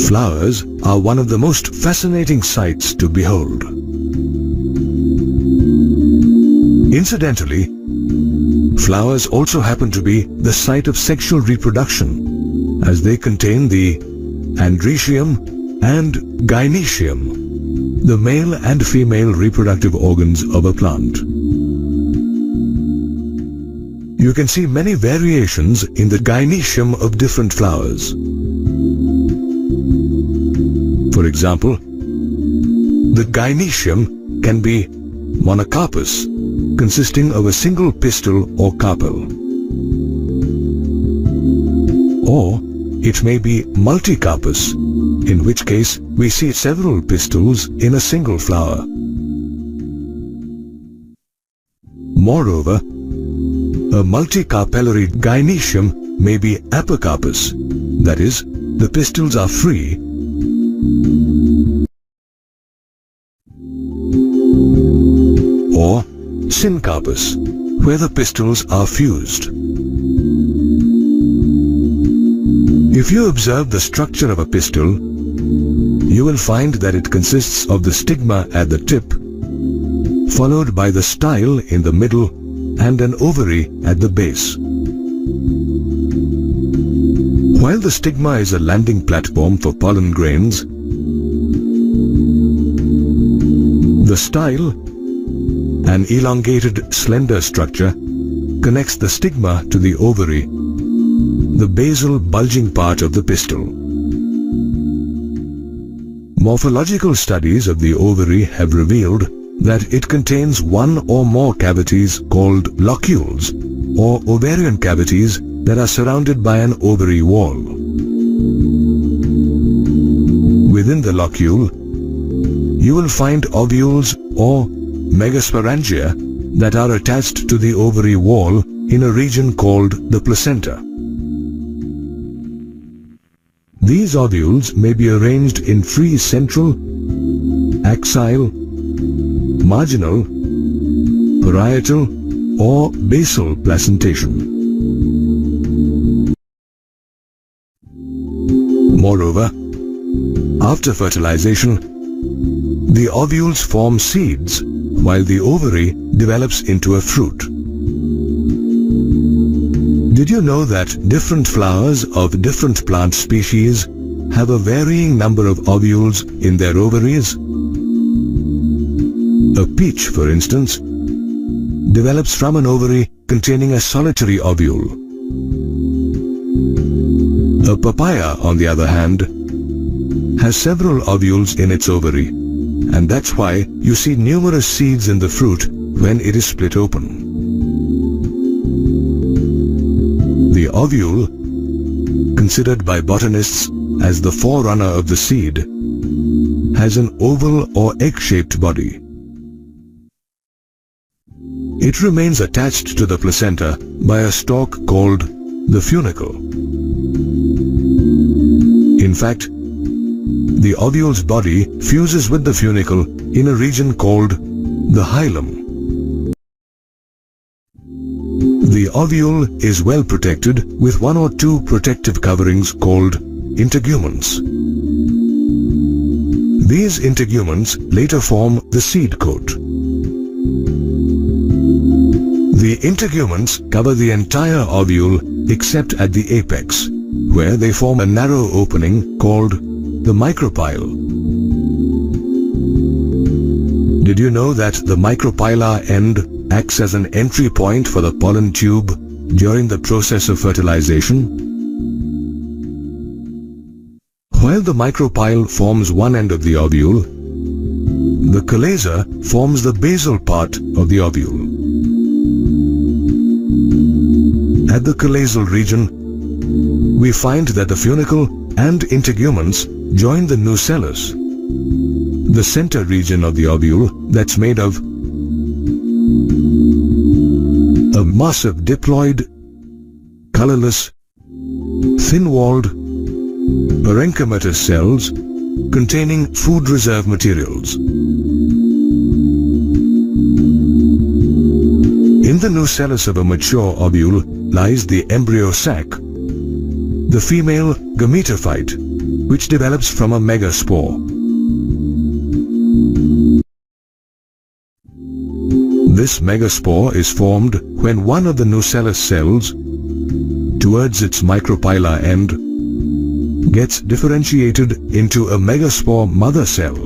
Flowers are one of the most fascinating sights to behold. Incidentally, flowers also happen to be the site of sexual reproduction, as they contain the androecium and gynoecium, the male and female reproductive organs of a plant. You can see many variations in the gynoecium of different flowers. For example, the gynoecium can be monocarpous, consisting of a single pistil or carpel. Or it may be multicarpous, in which case we see several pistils in a single flower. Moreover, a multicarpellary gynoecium may be apocarpous, that is, the pistils are free, or syncarpous, where the pistils are fused. If you observe the structure of a pistil, you will find that it consists of the stigma at the tip, followed by the style in the middle and an ovary at the base. While the stigma is a landing platform for pollen grains, the style, an elongated, slender structure, connects the stigma to the ovary, the basal bulging part of the pistil. Morphological studies of the ovary have revealed that it contains one or more cavities called locules, or ovarian cavities that are surrounded by an ovary wall. Within the locule, you will find ovules or megasporangia that are attached to the ovary wall in a region called the placenta. These ovules may be arranged in free central, axial, marginal, parietal, or basal placentation. Moreover, after fertilization, the ovules form seeds, while the ovary develops into a fruit. Did you know that different flowers of different plant species have a varying number of ovules in their ovaries? A peach, for instance, develops from an ovary containing a solitary ovule. A papaya, on the other hand, has several ovules in its ovary, and that's why you see numerous seeds in the fruit when it is split open. The ovule, considered by botanists as the forerunner of the seed, has an oval or egg-shaped body. It remains attached to the placenta by a stalk called the funicle. In fact, the ovule's body fuses with the funicle in a region called the hilum. The ovule is well protected with one or two protective coverings called integuments. These integuments later form the seed coat. The integuments cover the entire ovule except at the apex, where they form a narrow opening called the micropyle. Did you know that the micropylar end acts as an entry point for the pollen tube during the process of fertilization? While the micropyle forms one end of the ovule, the chalaza forms the basal part of the ovule. At the chalazel region, we find that the funicle and integuments join the nucellus, the center region of the ovule that's made of a mass of diploid, colorless, thin-walled, parenchymatous cells containing food reserve materials. In the nucellus of a mature ovule lies the embryo sac, the female gametophyte, which develops from a megaspore. This megaspore is formed when one of the nucellus cells, towards its micropylar end, gets differentiated into a megaspore mother cell,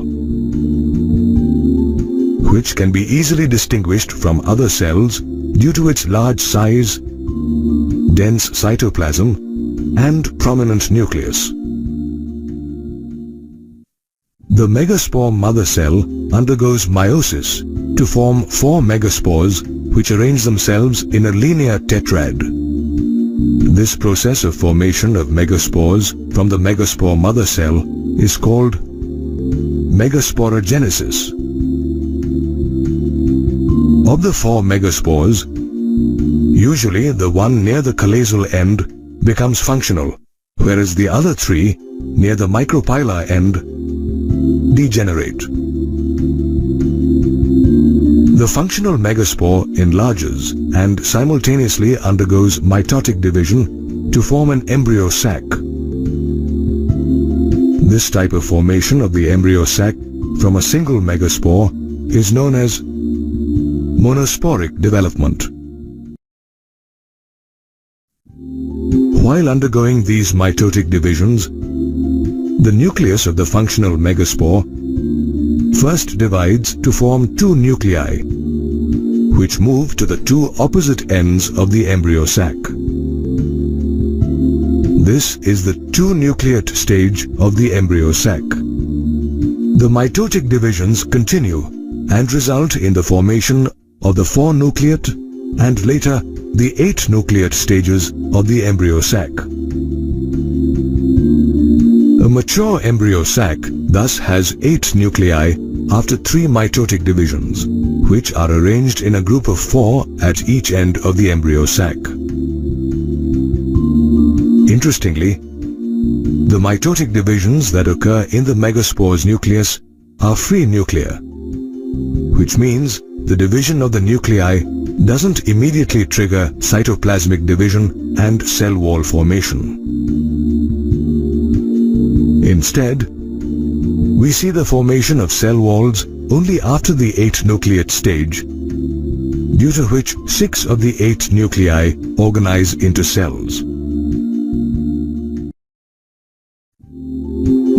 which can be easily distinguished from other cells due to its large size, dense cytoplasm, and prominent nucleus. The megaspore mother cell undergoes meiosis to form 4 megaspores which arrange themselves in a linear tetrad. This process of formation of megaspores from the megaspore mother cell is called megasporogenesis. Of the 4 megaspores, usually the one near the chalazial end becomes functional, whereas the other 3 near the micropylar end degenerate. The functional megaspore enlarges and simultaneously undergoes mitotic division to form an embryo sac. This type of formation of the embryo sac from a single megaspore is known as monosporic development. While undergoing these mitotic divisions, the nucleus of the functional megaspore first divides to form 2 nuclei, which move to the 2 opposite ends of the embryo sac. This is the 2-nucleate stage of the embryo sac. The mitotic divisions continue and result in the formation of the 4-nucleate and later the 8-nucleate stages of the embryo sac. A mature embryo sac thus has 8 nuclei after 3 mitotic divisions, which are arranged in a group of 4 at each end of the embryo sac. Interestingly, the mitotic divisions that occur in the megaspore's nucleus are free nuclear, which means the division of the nuclei doesn't immediately trigger cytoplasmic division and cell wall formation. Instead, we see the formation of cell walls only after the 8-nucleate stage, due to which 6 of the 8 nuclei organize into cells.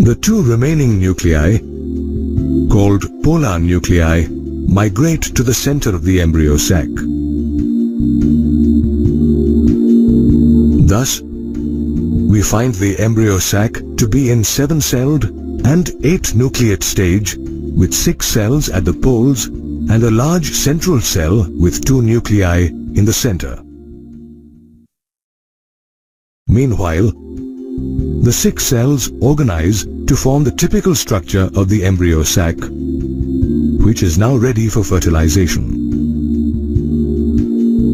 The 2 remaining nuclei, called polar nuclei, migrate to the center of the embryo sac. Thus, we find the embryo sac to be in 7-celled and 8-nucleate stage with 6 cells at the poles and a large central cell with 2 nuclei in the center. Meanwhile, the 6 cells organize to form the typical structure of the embryo sac, which is now ready for fertilization.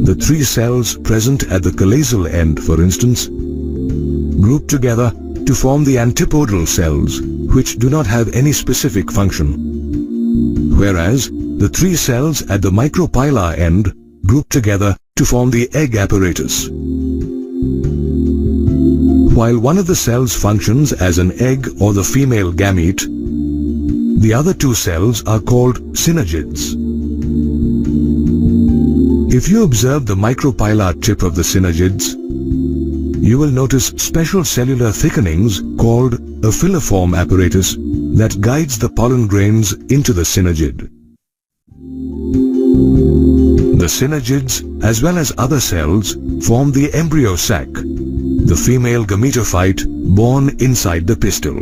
The 3 cells present at the chalazial end, for instance, group together to form the antipodal cells, which do not have any specific function, whereas the 3 cells at the micropylar end group together to form the egg apparatus. While one of the cells functions as an egg or the female gamete, the other 2 cells are called synergids. If you observe the micropylar tip of the synergids, you will notice special cellular thickenings called a filiform apparatus that guides the pollen grains into the synergid. The synergids, as well as other cells, form the embryo sac, the female gametophyte born inside the pistil.